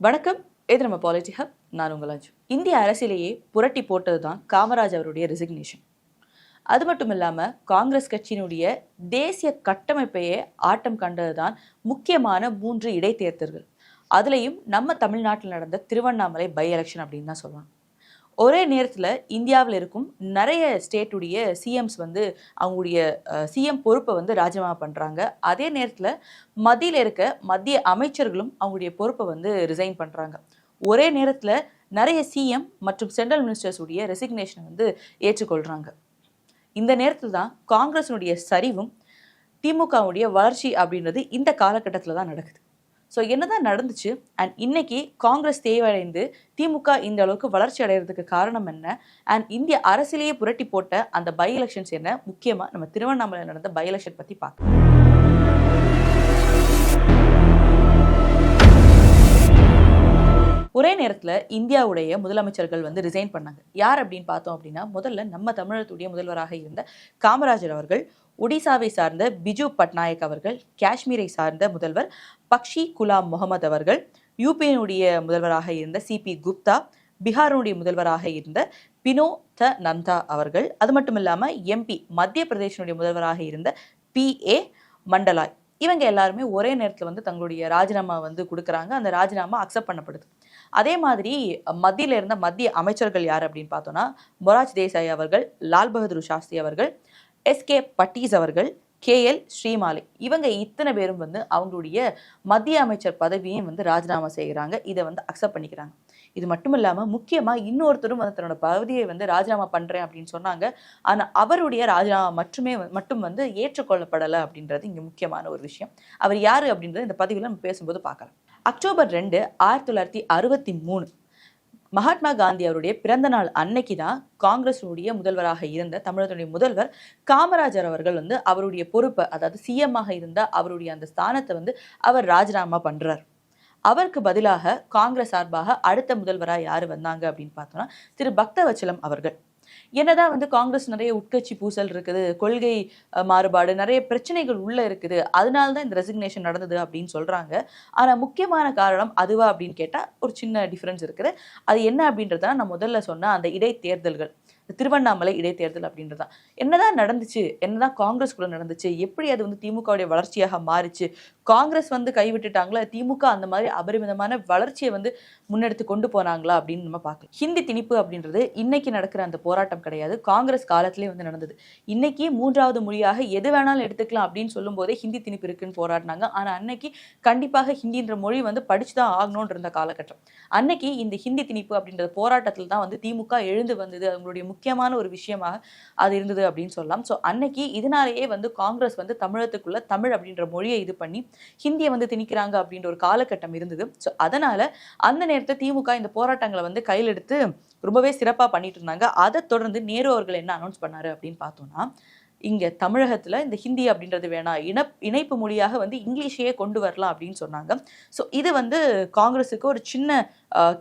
வணக்கம். இது நம்ம பாலிட்டி ஹப். நான் உங்கள் அஞ்சு. இந்திய அரசியலையே புரட்டி போட்டது தான் காமராஜ் அவருடைய ரெசிக்னேஷன். அது மட்டும் இல்லாமல் காங்கிரஸ் கட்சியினுடைய தேசிய கட்டமைப்பையே ஆட்டம் கண்டது தான் முக்கியமான 3 இடைத்தேர்தல்கள். அதுலேயும் நம்ம தமிழ்நாட்டில் நடந்த திருவண்ணாமலை பை எலெக்ஷன் அப்படின்னு தான் சொல்லலாம். ஒரே நேரத்தில் இந்தியாவில் இருக்கும் நிறைய ஸ்டேட்டுடைய சிஎம்ஸ் அவங்களுடைய சிஎம் பொறுப்பை ராஜினாமா பண்ணுறாங்க. அதே நேரத்தில் மத்தியில் இருக்க மத்திய அமைச்சர்களும் அவங்களுடைய பொறுப்பை ரிசைன் பண்ணுறாங்க. ஒரே நேரத்தில் நிறைய சிஎம் மற்றும் சென்ட்ரல் மினிஸ்டர்ஸ் உடைய ரெசிக்னேஷனை ஏற்றுக்கொள்கிறாங்க. இந்த நேரத்தில் தான் காங்கிரஸினுடைய சரிவும் திமுகவுடைய வளர்ச்சி அப்படின்றது இந்த காலகட்டத்தில் தான் நடக்குது. ஸோ என்னதான் நடந்துச்சு அண்ட் இன்னைக்கு காங்கிரஸ் தேவையடைந்து திமுக இந்த அளவுக்கு வளர்ச்சி அடைகிறதுக்கு காரணம் என்ன அண்ட் இந்திய அரசியலையே புரட்டி போட்ட அந்த பை எலெக்ஷன்ஸ் என்ன, முக்கியமாக நம்ம திருவண்ணாமலை நடந்த பை எலெக்ஷன் பற்றி பார்க்கலாம். ஒரே நேரத்தில் இந்தியாவுடைய முதலமைச்சர்கள் ரிசைன் பண்ணாங்க. யார் அப்படின்னு பார்த்தோம் அப்படின்னா, முதல்ல நம்ம தமிழகத்துடைய முதல்வராக இருந்த காமராஜர் அவர்கள், ஒடிசாவை சார்ந்த பிஜு பட்நாயக் அவர்கள், காஷ்மீரை சார்ந்த முதல்வர் பக்ஷி குலாம் முகமது அவர்கள், யூபியினுடைய முதல்வராக இருந்த சிபி குப்தா, பீகாருடைய முதல்வராக இருந்த பினோத் நந்தா அவர்கள், அது மட்டும் இல்லாமல் எம்பி மத்திய பிரதேசனுடைய முதல்வராக இருந்த PA மண்டலாய், இவங்க எல்லாருமே ஒரே நேரத்தில் தங்களுடைய ராஜினாமா கொடுக்குறாங்க. அந்த ராஜினாமா அக்செப்ட் பண்ணப்படுது. அதே மாதிரி மத்தியில் இருந்த மத்திய அமைச்சர்கள் யார் அப்படின்னு பார்த்தோன்னா, மொராஜ் தேசாய் அவர்கள், லால் பகதூர் சாஸ்திரி அவர்கள், SK பட்டீஸ் அவர்கள், KL ஸ்ரீமாலை, இவங்க இத்தனை பேரும் அவங்களுடைய மத்திய அமைச்சர் பதவியும் ராஜினாமா செய்கிறாங்க. இதை அக்செப்ட் பண்ணிக்கிறாங்க. இது மட்டும் இல்லாமல் முக்கியமாக இன்னொருத்தரும் தன்னோட பதவியை ராஜினாமா பண்ணுறேன் அப்படின்னு சொன்னாங்க. ஆனால் அவருடைய ராஜினாமா மட்டும் ஏற்றுக்கொள்ளப்படலை அப்படின்றது இங்கே முக்கியமான ஒரு விஷயம். அவர் யார் அப்படின்றது இந்த பதிவில் நம்ம பேசும்போது பார்க்கலாம். அக்டோபர் 2, 1963 மகாத்மா காந்தி அவருடைய பிறந்த நாள் அன்னைக்கு தான் காங்கிரஸுடைய முதல்வராக இருந்த தமிழகத்துடைய முதல்வர் காமராஜர் அவர்கள் அவருடைய பொறுப்பை, அதாவது சிஎம்மாக இருந்த அவருடைய அந்த ஸ்தானத்தை அவர் ராஜினாமா பண்றார். அவருக்கு பதிலாக காங்கிரஸ் சார்பாக அடுத்த முதல்வராக யார் வந்தாங்க அப்படின்னு பார்த்தோம்னா திரு பக்தவச்சலம் அவர்கள். என்னதான் காங்கிரஸ் நிறைய உட்கட்சி பூசல் இருக்குது, கொள்கை மாறுபாடு, நிறைய பிரச்சனைகள் உள்ள இருக்குது, அதனால தான் இந்த ரெசிக்னேஷன் நடந்தது அப்படின்னு சொல்றாங்க. ஆனா முக்கியமான காரணம் அதுவா அப்படின்னு கேட்டா ஒரு சின்ன டிஃபரன்ஸ் இருக்குது. அது என்ன அப்படின்றத நான் முதல்ல சொன்ன அந்த இடைத்தேர்தல்கள், திருவண்ணாமலை இடைத்தேர்தல் அப்படின்றதான். என்னதான் நடந்துச்சு, என்னதான் காங்கிரஸ்குள்ள நடந்துச்சு, எப்படி அது திமுகவுடைய வளர்ச்சியாக மாறிச்சு, காங்கிரஸ் கைவிட்டுட்டாங்களா, திமுக அந்த மாதிரி அபரிமிதமான வளர்ச்சியை முன்னெடுத்து கொண்டு போனாங்களா அப்படின்னு நம்ம பார்க்கலாம். ஹிந்தி திணிப்பு அப்படின்றது இன்னைக்கு நடக்கிற அந்த போராட்டம் கிடையாது, காங்கிரஸ் காலத்திலே நடந்தது. இன்னைக்கு 3வது மொழியாக எது வேணாலும் எடுத்துக்கலாம் அப்படின்னு சொல்லும் போதே ஹிந்தி திணிப்பு இருக்குன்னு போராடினாங்க. ஆனா அன்னைக்கு கண்டிப்பாக ஹிந்தின்ற மொழி படிச்சுதான் ஆகணும்ன்ற இருந்த காலகட்டம். அன்னைக்கு இந்த ஹிந்தி திணிப்பு அப்படின்ற போராட்டத்தில் தான் திமுக எழுந்து வந்தது. அவங்களுடைய முக்கியமான ஒரு விஷயமாக அது இருந்தது அப்படின்னு சொல்லலாம். ஸோ அன்னைக்கு இதனாலேயே காங்கிரஸ் தமிழகத்துக்குள்ள தமிழ் அப்படின்ற மொழியை இது பண்ணி ஹிந்தியை திணிக்கிறாங்க அப்படின்ற ஒரு காலகட்டம் இருந்தது. ஸோ அதனால அந்த நேரத்தில் திமுக இந்த போராட்டங்களை கையில் எடுத்து ரொம்பவே சிறப்பாக பண்ணிட்டு இருந்தாங்க. அதை தொடர்ந்து நேரு அவர்கள் என்ன அனௌன்ஸ் பண்ணாரு அப்படின்னு பார்த்தோம்னா, இங்கே தமிழகத்தில் இந்த ஹிந்தி அப்படின்றது வேணாம், இணைப்பு மொழியாக இங்கிலீஷையே கொண்டு வரலாம் அப்படின்னு சொன்னாங்க. ஸோ இது காங்கிரஸுக்கு ஒரு சின்ன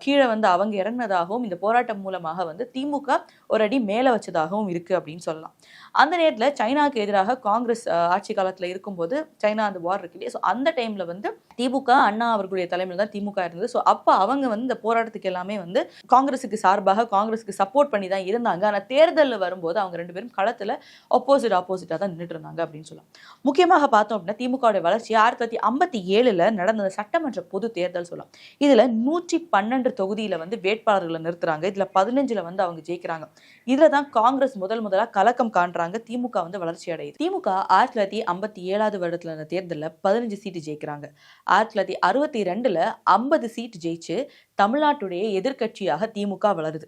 கீழே அவங்க இறங்கினதாகவும் இந்த போராட்டம் மூலமாக திமுக ஒரு அடி மேலே வச்சதாகவும் இருக்குது அப்படின்னு சொல்லலாம். அந்த நேரத்தில் சைனாவுக்கு எதிராக காங்கிரஸ் ஆட்சி காலத்தில் இருக்கும்போது சைனா அந்த வார் இருக்கு இல்லையா, ஸோ அந்த டைமில் திமுக அண்ணா அவர்களுடைய தலைமையில் தான் திமுக இருந்தது. ஸோ அப்போ அவங்க இந்த போராட்டத்துக்கு எல்லாமே காங்கிரஸுக்கு சார்பாக காங்கிரஸுக்கு சப்போர்ட் பண்ணி தான் இருந்தாங்க. ஆனால் தேர்தலில் வரும்போது அவங்க 2 பேரும் களத்தில் ஆப்போசிட்டாக தான் நின்றுட்டு இருந்தாங்க அப்படின்னு சொல்லலாம். முக்கியமாக பார்த்தோம் அப்படின்னா திமுகவுடைய வளர்ச்சி 1957 நடந்த சட்டமன்ற பொது தேர்தல் சொல்லலாம். இதில் 112 தொகுதியில் வேட்பாளர்களை நிறுத்துறாங்க. இதில் 15 அவங்க ஜெயிக்கிறாங்க. இதில் தான் காங்கிரஸ் முதலாக கலக்கம் காண்றாங்க, திமுக வளர்ச்சி அடையுது. திமுக 1957 வருடத்தில் இருந்த தேர்தலில் 15 சீட்டு ஜெயிக்கிறாங்க. 1962 50 சீட்டு ஜெயிச்சு தமிழ்நாட்டுடைய எதிர்கட்சியாக திமுக வளருது.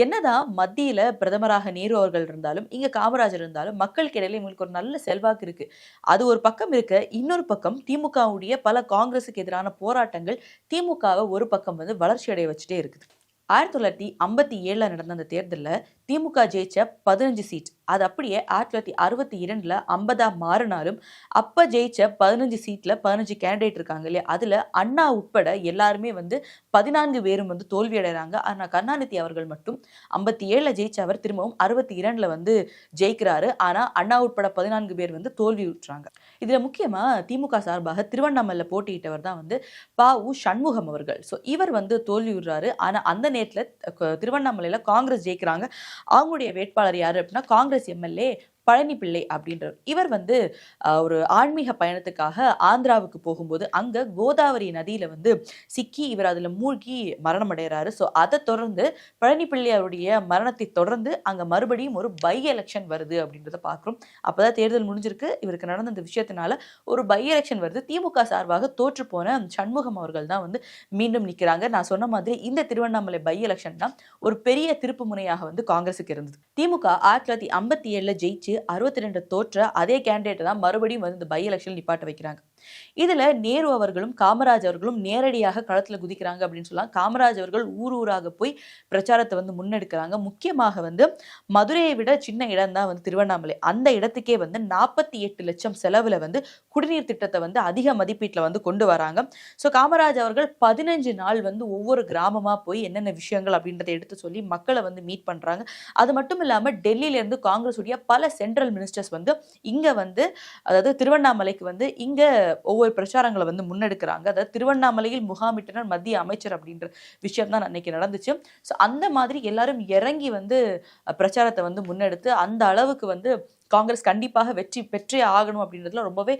என்னதான் மத்தியில பிரதமராக நேரு அவர்கள் இருந்தாலும், இங்க காமராஜர் இருந்தாலும், மக்களுக்கு இடையில இவங்களுக்கு ஒரு நல்ல செல்வாக்கு இருக்கு. அது ஒரு பக்கம் இருக்க, இன்னொரு பக்கம் திமுகவுடைய பல காங்கிரஸுக்கு எதிரான போராட்டங்கள் திமுகவை ஒரு பக்கம் வளர்ச்சி அடைய வச்சுட்டே இருக்குது. 1957 நடந்த அந்த தேர்தலில் திமுக ஜெயிச்ச 15 சீட் அது அப்படியே 1962 50 மாறினாலும் அப்ப ஜெயிச்ச 15 சீட்ல 15 கேண்டிடேட் இருக்காங்க இல்லையா, அதுல அண்ணா உட்பட எல்லாருமே வந்து 14 பேரும் வந்து தோல்வி அடைறாங்க. ஆனா கருணாநிதி அவர்கள் மட்டும் 57ல ஜெயிச்ச அவர் திரும்பவும் 62ல வந்து ஜெயிக்கிறாரு. ஆனா அண்ணா உட்பட 14 பேர் வந்து தோல்வியுற்றாங்க. இதுல முக்கியமா திமுக சார்பாக திருவண்ணாமலையில போட்டியிட்டவர் தான் வந்து ப.உ. சண்முகம் அவர்கள். ஸோ இவர் வந்து தோல்வியுறாரு. ஆனா அந்த நேரத்துல திருவண்ணாமலையில காங்கிரஸ் ஜெயிக்கிறாங்க. அவங்களுடைய வேட்பாளர் யாரு அப்படின்னா காங்கிரஸ் எம்எல்ஏ பழனி பிள்ளை அப்படின்றவர். இவர் வந்து ஒரு ஆன்மீக பயணத்துக்காக ஆந்திராவுக்கு போகும்போது அங்க கோதாவரி நதியில வந்து சிக்கி இவர் அதுல மூழ்கி மரணம் அடைகிறாரு. ஸோ அதை தொடர்ந்து பழனி பிள்ளை அவருடைய மரணத்தை தொடர்ந்து அங்க மறுபடியும் ஒரு பை எலெக்ஷன் வருது அப்படின்றத பார்க்கிறோம். அப்பதான் தேர்தல் முடிஞ்சிருக்கு. இவருக்கு நடந்த இந்த விஷயத்தினால ஒரு பை எலெக்ஷன் வருது. திமுக சார்பாக தோற்று போன சண்முகம் அவர்கள் தான் வந்து மீண்டும் நிற்கிறாங்க. நான் சொன்ன மாதிரி இந்த திருவண்ணாமலை பை எலெக்ஷன் தான் ஒரு பெரிய திருப்பு முனையாக வந்து காங்கிரஸுக்கு இருந்தது. திமுக 1957 ஜெயிச்சு 62 தோற்ற அதே கேண்டிடேட் தான் மறுபடியும் வந்து இந்த பை எலெக்ஷன் நிப்பாட்ட வைக்கிறாங்க. இதுல நேரு அவர்களும் காமராஜ் அவர்களும் நேரடியாக களத்துல குதிக்கிறாங்க அப்படின்னு சொல்லலாம். காமராஜ் அவர்கள் ஊர் ஊராக போய் பிரச்சாரத்தை வந்து முன்னெடுக்கிறாங்க. முக்கியமாக வந்து மதுரையை விட சின்ன இடம் தான் வந்து திருவண்ணாமலை. அந்த இடத்துக்கே வந்து 48 லட்சம் செலவுல வந்து குடிநீர் திட்டத்தை வந்து அதிக மதிப்பீட்டுல வந்து கொண்டு வராங்க. ஸோ காமராஜ் அவர்கள் 15 நாள் வந்து ஒவ்வொரு கிராமமா போய் என்னென்ன விஷயங்கள் அப்படின்றத எடுத்து சொல்லி மக்களை வந்து மீட் பண்றாங்க. அது மட்டும் இல்லாம டெல்லியில இருந்து காங்கிரஸ் உடைய பல சென்ட்ரல் மினிஸ்டர்ஸ் வந்து இங்க வந்து அதாவது திருவண்ணாமலைக்கு வந்து இங்க ஒவ்வொரு பிரச்சாரங்களை வந்து முன்னெடுக்கிறாங்க. அதாவது திருவண்ணாமலையில் முகாமிட்டனர் மத்திய அமைச்சர் அப்படின்ற விஷயம் தான் அன்னைக்கு நடந்துச்சு. ஸோ அந்த மாதிரி எல்லாரும் இறங்கி வந்து பிரச்சாரத்தை வந்து முன்னெடுத்து அந்த அளவுக்கு வந்து காங்கிரஸ் கண்டிப்பாக வெற்றி பெற்றே ஆகணும் அப்படின்றதுல ரொம்பவே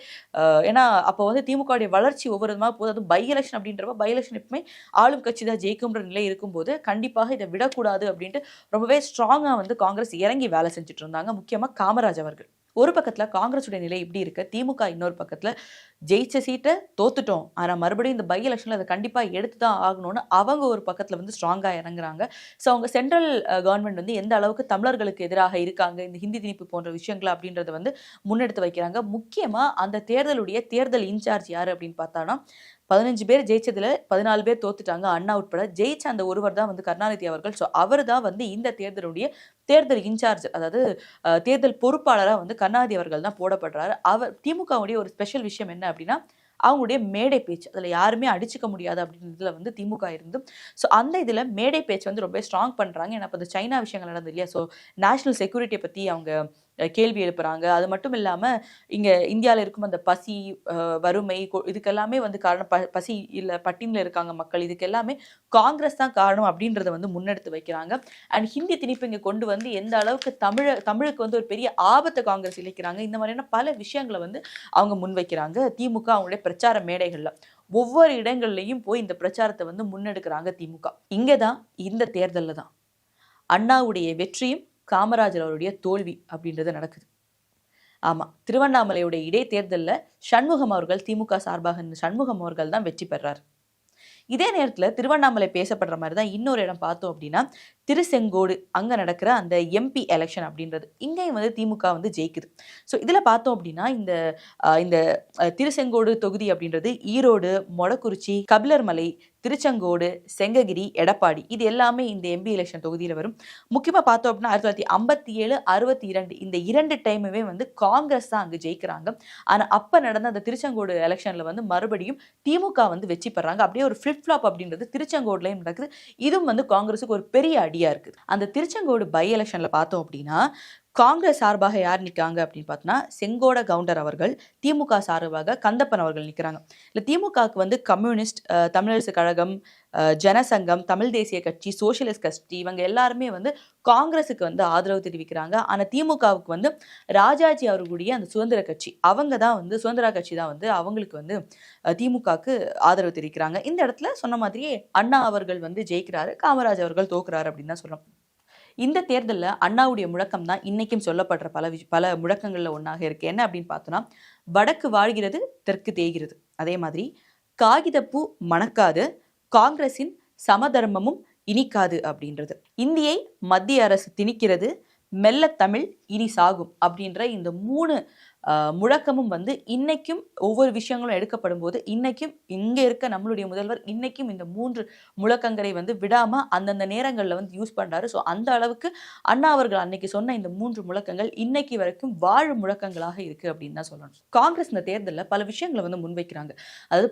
ஏன்னா அப்போ வந்து திமுகவுடைய வளர்ச்சி ஒவ்வொரு விதமாக போது. அதுவும் பை எலெக்ஷன் அப்படின்றப்ப பை எலெக்ஷன் எப்பவுமே ஆளும் கட்சி தான் ஜெயிக்கும்ன்ற நிலை இருக்கும்போது கண்டிப்பாக இதை விடக்கூடாது அப்படின்ட்டு ரொம்பவே ஸ்ட்ராங்கா வந்து காங்கிரஸ் இறங்கி வேலை செஞ்சுட்டு இருந்தாங்க. முக்கியமா காமராஜ் அவர்கள். ஒரு பக்கத்துல காங்கிரஸுடைய நிலை இப்படி இருக்கு, திமுக இன்னொரு பக்கத்துல ஜெயிச்ச சீட்டை தோத்துட்டோம், ஆனா மறுபடியும் இந்த பை எலெக்ஷன்ல அதை கண்டிப்பா எடுத்துதான் ஆகணும்னு அவங்க ஒரு பக்கத்துல வந்து ஸ்ட்ராங்கா இறங்குறாங்க. ஸோ அவங்க சென்ட்ரல் கவர்மெண்ட் வந்து எந்த அளவுக்கு தமிழர்களுக்கு எதிராக இருக்காங்க, இந்த ஹிந்தி திணிப்பு போன்ற விஷயங்கள் அப்படின்றத வந்து முன்னெடுத்து வைக்கிறாங்க. முக்கியமா அந்த தேர்தல் இன்சார்ஜ் யாரு அப்படின்னு பார்த்தானா 15 பேர் ஜெயிச்சதுல 14 பேர் தோத்துட்டாங்க, அண்ணா உட்பட. ஜெயிச்ச அந்த ஒருவர் தான் வந்து கருணாநிதி அவர்கள். ஸோ அவர் தான் வந்து இந்த தேர்தல் இன்சார்ஜ், அதாவது தேர்தல் பொறுப்பாளராக வந்து கருணாநிதி அவர்கள் தான் போடப்படுறாரு. அவர் திமுகவுடைய ஒரு ஸ்பெஷல் விஷயம் என்ன அப்படின்னா அவங்களுடைய மேடை பேச்சு, அதில் யாருமே அடிச்சுக்க முடியாது அப்படின்றதுல வந்து திமுக இருந்து. ஸோ அந்த இதில் மேடை பேச்சு வந்து ரொம்ப ஸ்ட்ராங் பண்ணுறாங்க. ஏன்னா இப்போ இந்த சைனா விஷயங்கள் நடந்தது இல்லையா, ஸோ நேஷனல் செக்யூரிட்டியை பற்றி அவங்க கேள்வி எழுப்புறாங்க. அது மட்டும் இல்லாமல் இங்கே இந்தியாவில் இருக்கும் அந்த பசி, வறுமை, இதுக்கெல்லாமே வந்து காரணம் பசி இல்லை பட்டினியில் இருக்காங்க மக்கள், இதுக்கு எல்லாமே காங்கிரஸ் தான் காரணம் அப்படின்றத வந்து முன்னெடுத்து வைக்கிறாங்க. அண்ட் ஹிந்தி திணிப்பு இங்கே கொண்டு வந்து எந்த அளவுக்கு தமிழுக்கு வந்து ஒரு பெரிய ஆபத்தை காங்கிரஸ் இழைக்கிறாங்க, இந்த மாதிரியான பல விஷயங்களை வந்து அவங்க முன்வைக்கிறாங்க. திமுக அவங்களுடைய பிரச்சார மேடைகள்ல ஒவ்வொரு இடங்கள்லையும் போய் இந்த பிரச்சாரத்தை வந்து முன்னெடுக்கிறாங்க திமுக. இங்கதான் இந்த தேர்தலில் தான் அண்ணாவுடைய வெற்றியும் காமராஜர் அவருடைய தோல்வி அப்படின்றது நடக்குது. ஆமா, திருவண்ணாமலையுடைய இடைத்தேர்தலில் சண்முகம் அவர்கள், திமுக சார்பாக சண்முகம் அவர்கள் தான் வெற்றி பெறார். இதே நேரத்தில் திருவண்ணாமலை பேசப்படுற மாதிரி தான் இன்னொரு இடம் பார்த்தோம் அப்படின்னா திருச்செங்கோடு, அங்கே நடக்கிற அந்த எம்பி எலெக்ஷன் அப்படின்றது இங்கேயும் வந்து திமுக வந்து ஜெயிக்குது. ஸோ இதில் பார்த்தோம் அப்படின்னா இந்த திருச்செங்கோடு தொகுதி அப்படின்றது ஈரோடு, மொடக்குறிச்சி, கபிலர்மலை, திருச்செங்கோடு, செங்ககிரி, எடப்பாடி இது எல்லாமே இந்த எம்பி எலெக்ஷன் தொகுதியில் வரும். முக்கியமாக பார்த்தோம் அப்படின்னா 1957, 62 இந்த 2 டைமுமே வந்து காங்கிரஸ் தான் அங்கே ஜெயிக்கிறாங்க. ஆனால் அப்போ நடந்த அந்த திருச்செங்கோடு எலெக்ஷனில் வந்து மறுபடியும் திமுக வந்து வெற்றி பெறாங்க. அப்படியே ஒரு ஃபிளிப் ஃப்ளாப் அப்படின்றது திருச்செங்கோடுலையும் நடக்குது. இதுவும் வந்து காங்கிரஸுக்கு ஒரு பெரிய அடியா இருக்குது. அந்த திருச்செங்கோடு பை எலெக்ஷன்ல பார்த்தோம் அப்படின்னா காங்கிரஸ் சார்பாக யார் நிற்காங்க அப்படின்னு பார்த்தோன்னா செங்கோட கவுண்டர் அவர்கள், திமுக சார்பாக கந்தப்பன் அவர்கள் நிற்கிறாங்க. இல்லை திமுகவுக்கு வந்து கம்யூனிஸ்ட், தமிழரசு கழகம், ஜனசங்கம், தமிழ் தேசிய கட்சி, சோசியலிஸ்ட் கட்சி இவங்க எல்லாருமே வந்து காங்கிரஸுக்கு வந்து ஆதரவு தெரிவிக்கிறாங்க. ஆனால் திமுகவுக்கு வந்து ராஜாஜி அவர்களுடைய அந்த சுதந்திர கட்சி சுதந்திர கட்சி தான் வந்து அவங்களுக்கு வந்து திமுகவுக்கு ஆதரவு தெரிவிக்கிறாங்க. இந்த இடத்துல சொன்ன மாதிரியே அண்ணா அவர்கள் வந்து ஜெயிக்கிறாரு, காமராஜ் அவர்கள் தோக்குறாரு அப்படின்னு தான் சொல்லணும். இந்த தேர்தலில் அண்ணாவுடைய முழக்கம் தான் இன்னைக்கும் சொல்லப்படுற பல முழக்கங்கள்ல ஒன்றாக இருக்கு. என்ன அப்படின்னு பார்த்தோம்னா வடக்கு வாழ்கிறது, தெற்கு தேய்கிறது. அதே மாதிரி காகிதப்பூ மணக்காது, காங்கிரசின் சமதர்மமும் இனிக்காது அப்படின்றது. இந்தியை மத்திய அரசு திணிக்கிறது, மெல்ல தமிழ் இனி சாகும் அப்படின்ற இந்த 3 முழக்கமும் வந்து இன்னைக்கும் ஒவ்வொரு விஷயங்களும் எடுக்கப்படும் போது இன்னைக்கும் இங்க இருக்க நம்மளுடைய முதல்வர் இன்னைக்கும் இந்த 3 முழக்கங்களை வந்து விடாம அந்தந்த நேரங்கள்ல வந்து யூஸ் பண்றாரு. ஸோ அந்த அளவுக்கு அண்ணா அவர்கள் அன்னைக்கு சொன்ன இந்த 3 முழக்கங்கள் இன்னைக்கு வரைக்கும் வாழும் முழக்கங்களாக இருக்கு அப்படின்னு தான் சொல்லணும். காங்கிரஸ் இந்த தேர்தலில் பல விஷயங்களை வந்து முன்வைக்கிறாங்க. அதாவது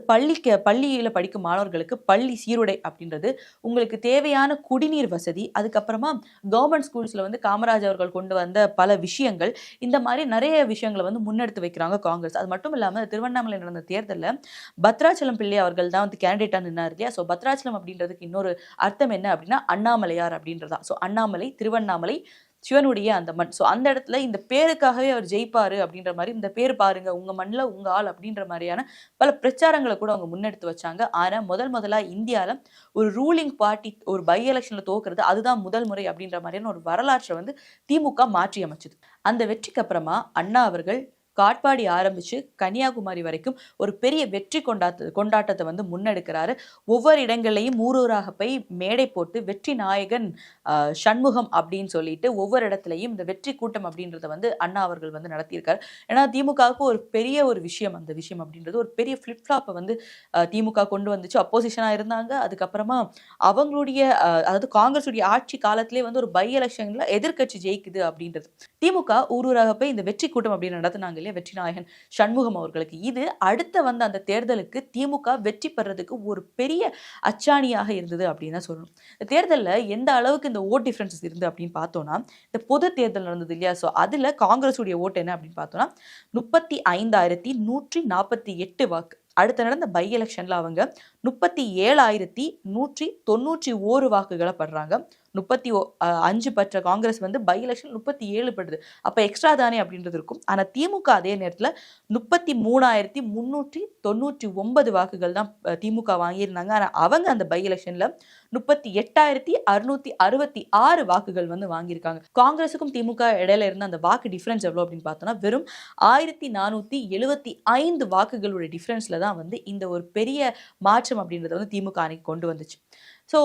பள்ளியில படிக்கும் மாணவர்களுக்கு பள்ளி சீருடை அப்படின்றது, உங்களுக்கு தேவையான குடிநீர் வசதி, அதுக்கப்புறமா கவர்மெண்ட் ஸ்கூல்ஸ்ல வந்து காமராஜ் அவர்கள் கொண்டு வந்த பல விஷயங்கள், இந்த மாதிரி நிறைய விஷயங்களை வந்து முன்னெடுத்து வைக்கிறாங்க காங்கிரஸ். அது மட்டும் இல்லாமல் திருவண்ணாமலை நடந்த தேர்தலில் பத்ராச்சலம் பிள்ளை அவர்கள் தான் வந்து கேண்டிடேட்டா நின்னார் இல்லையா. ஸோ பத்ராச்சலம் அப்படின்றதுக்கு இன்னொரு அர்த்தம் என்ன அப்படின்னா அண்ணாமலையார் அப்படின்றதா. ஸோ அண்ணாமலை, திருவண்ணாமலை, சிவனுடைய அந்த மண். ஸோ அந்த இடத்துல இந்த பேருக்காகவே அவர் ஜெயிப்பாரு அப்படின்ற மாதிரி, இந்த பேர் பாருங்க உங்க மண்ணில் உங்க ஆள் அப்படின்ற மாதிரியான பல பிரச்சாரங்களை கூட அவங்க முன்னெடுத்து வச்சாங்க. ஆனா முதலா இந்தியாவில் ஒரு ரூலிங் பார்ட்டி ஒரு பை எலெக்ஷன்ல தோக்குறது அதுதான் முதல் முறை அப்படின்ற மாதிரியான ஒரு வரலாற்றை வந்து திமுக மாற்றி அமைச்சது. அந்த வெற்றிக்கு அப்புறமா அண்ணா அவர்கள் காட்பாடி ஆரம்பிச்சு கன்னியாகுமரி வரைக்கும் ஒரு பெரிய வெற்றி கொண்டாட்டத்தை வந்து முன்னெடுக்கிறாரு. ஒவ்வொரு இடங்களையும் ஊரூராக போய் மேடை போட்டு வெற்றி நாயகன் சண்முகம் அப்படின்னு சொல்லிட்டு ஒவ்வொரு இடத்துலையும் இந்த வெற்றி கூட்டம் அப்படின்றத வந்து அண்ணா அவர்கள் வந்து நடத்தியிருக்காரு. ஏன்னா திமுகவுக்கு ஒரு பெரிய ஒரு விஷயம், அந்த விஷயம் அப்படின்றது ஒரு பெரிய ஃபிளிப்ஃப்ளாப்பை வந்து திமுக கொண்டு வந்துச்சு. அப்போசிஷனா இருந்தாங்க. அதுக்கப்புறமா அவங்களுடைய அதாவது காங்கிரஸுடைய ஆட்சி காலத்திலே வந்து ஒரு பை எலெக்ஷன்ல எதிர்கட்சி ஜெயிக்குது அப்படின்றது. திமுக ஊரூராக போய் இந்த வெற்றி கூட்டம் அப்படின்னு நடத்தினாங்க. வெற்றி நாயகன் சண்முகம் அவர்களுக்கு இது அடுத்த வந்த அந்த தேர்தலுக்கு திமுக வெற்றி பெறதுக்கு ஒரு பெரிய அச்சாணியாக இருந்தது அப்படின்னு தான் சொல்லணும். இந்த தேர்தலில் எந்த அளவுக்கு இந்த ஓட் டிஃபரன்சஸ் இருந்து அப்படின்னு பார்த்தோம்னா, இந்த பொது தேர்தல் நடந்தது இல்லையா. ஸோ அதில் காங்கிரஸுடைய ஓட்டு என்ன அப்படின்னு பார்த்தோம்னா 35,148 வாக்கு. அடுத்து நடந்த பை எலெக்ஷன்ல அவங்க 37,191 வாக்குகளை படுறாங்க. 35 பெற்ற காங்கிரஸ் வந்து பை எலெக்ஷன் 37 படுது. அப்ப எக்ஸ்ட்ரா தானே அப்படின்றது இருக்கும். ஆனா திமுக அதே நேரத்துல 33,399 வாக்குகள் தான் திமுக வாங்கியிருந்தாங்க. ஆனா அவங்க அந்த பை எலெக்ஷன்ல 38,666 வாக்குகள் வந்து வாங்கியிருக்காங்க. காங்கிரஸுக்கும் திமுக இடையில இருந்த அந்த வாக்கு டிஃபரன்ஸ் எவ்வளவு அப்படின்னு பார்த்தோம்னா வெறும் 1,475 வாக்குகளுடைய டிஃபரன்ஸ்ல தான் வந்து இந்த ஒரு பெரிய மாற்றம் அப்படின்றத வந்து திமுக அன்னைக்கு கொண்டு வந்துச்சு. ஸோ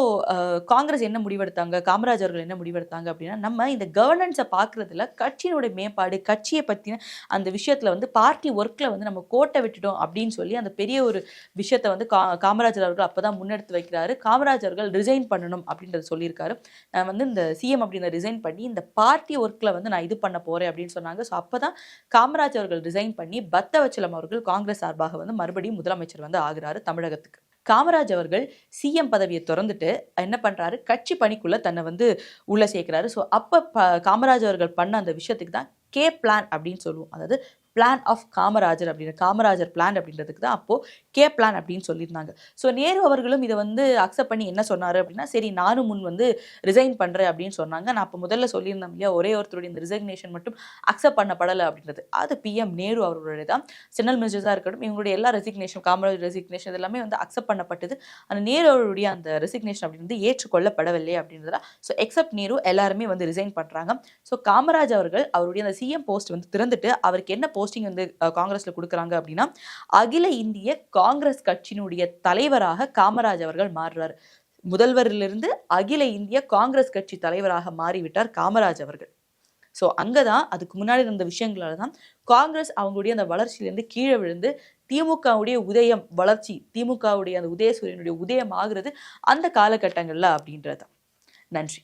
காங்கிரஸ் என்ன முடிவெடுத்தாங்க, காமராஜ் அவர்கள் என்ன முடிவெடுத்தாங்க அப்படின்னா, நம்ம இந்த கவர்னன்ஸை பார்க்குறதுல கட்சியினுடைய மேம்பாடு, கட்சியை பற்றின அந்த விஷயத்தில் வந்து பார்ட்டி ஒர்க்கில் வந்து நம்ம கோட்டை விட்டுட்டோம் அப்படின்னு சொல்லி அந்த பெரிய ஒரு விஷயத்தை வந்து காமராஜர் அவர்கள் அப்போ தான் முன்னெடுத்து வைக்கிறாரு. காமராஜ் அவர்கள் ரிசைன் பண்ணணும் அப்படின்றத சொல்லியிருக்காரு. நான் வந்து இந்த சிஎம் அப்படின்ற ரிசைன் பண்ணி இந்த பார்ட்டி ஒர்க்கில் வந்து நான் இது பண்ண போகிறேன் அப்படின்னு சொன்னாங்க. ஸோ அப்போ தான் காமராஜ் அவர்கள் ரிசைன் பண்ணி பக்தவச்சலம் அவர்கள் காங்கிரஸ் சார்பாக வந்து மறுபடியும் முதலமைச்சர் வந்து ஆகிறாரு தமிழகத்துக்கு. காமராஜ் அவர்கள் சிஎம் பதவியை திறந்துட்டு என்ன பண்றாரு, கட்சி பணிக்குள்ள தன்னை வந்து உள்ள சேர்க்கிறாரு. ஸோ அப்ப காமராஜ் அவர்கள் பண்ண அந்த விஷயத்துக்கு தான் கே பிளான் அப்படின்னு சொல்லுவோம். அதாவது பிளான் ஆஃப் காமராஜர் அப்படின்னு, காமராஜர் பிளான் அப்படின்றதுக்கு தான் அப்போ கே பிளான் அப்படின்னு சொல்லியிருந்தாங்க. ஸோ நேரு அவர்களும் இதை வந்து அக்செப்ட் பண்ணி என்ன சொன்னாரு அப்படின்னா, சரி நானும் முன் வந்து ரிசைன் பண்றேன் அப்படின்னு சொன்னாங்க. நான் அப்போ முதல்ல சொல்லியிருந்தேன் இல்லையா, ஒரே ஒருத்தருடைய இந்த ரிசைக்னேஷன் மட்டும் அக்செப்ட் பண்ணப்படலை அப்படின்றது. அது பிஎம் நேரு அவர்களுடைய தான். சென்ட்ரல் மினிஸ்டர்ஸாக இருக்கட்டும், இவங்களுடைய எல்லா ரெசிக்னேஷன், காமராஜர் ரெசிக்னேஷன் எல்லாமே வந்து அக்செப்ட் பண்ணப்பட்டது. அந்த நேரு அவருடைய அந்த ரெசிக்னேஷன் அப்படின்றது ஏற்றுக்கொள்ளப்படவில்லை அப்படின்றதா. ஸோ எக்ஸப்ட் நேரு எல்லாருமே வந்து ரிசைன் பண்றாங்க. ஸோ காமராஜ் அவர்கள் அவருடைய அந்த சிஎம் போஸ்ட் வந்து திறந்துட்டு அவருக்கு என்ன போஸ்டிங் வந்து காங்கிரஸ்ல கொடுக்குறாங்க அப்படின்னா, அகில இந்திய காங்கிரஸ் கட்சியினுடைய தலைவராக காமராஜ் அவர்கள் மாறுறாரு. முதல்வரிலிருந்து அகில இந்திய காங்கிரஸ் கட்சி தலைவராக மாறிவிட்டார் காமராஜ் அவர்கள். ஸோ அங்கதான் அதுக்கு முன்னாடி இருந்த விஷயங்களால தான் காங்கிரஸ் அவங்களுடைய அந்த வளர்ச்சியிலிருந்து கீழே விழுந்து திமுகவுடைய உதயம், வளர்ச்சி, திமுகவுடைய அந்த உதயசூரியனுடைய உதயம் ஆகுறது அந்த காலகட்டங்கள்ல அப்படின்றது. நன்றி.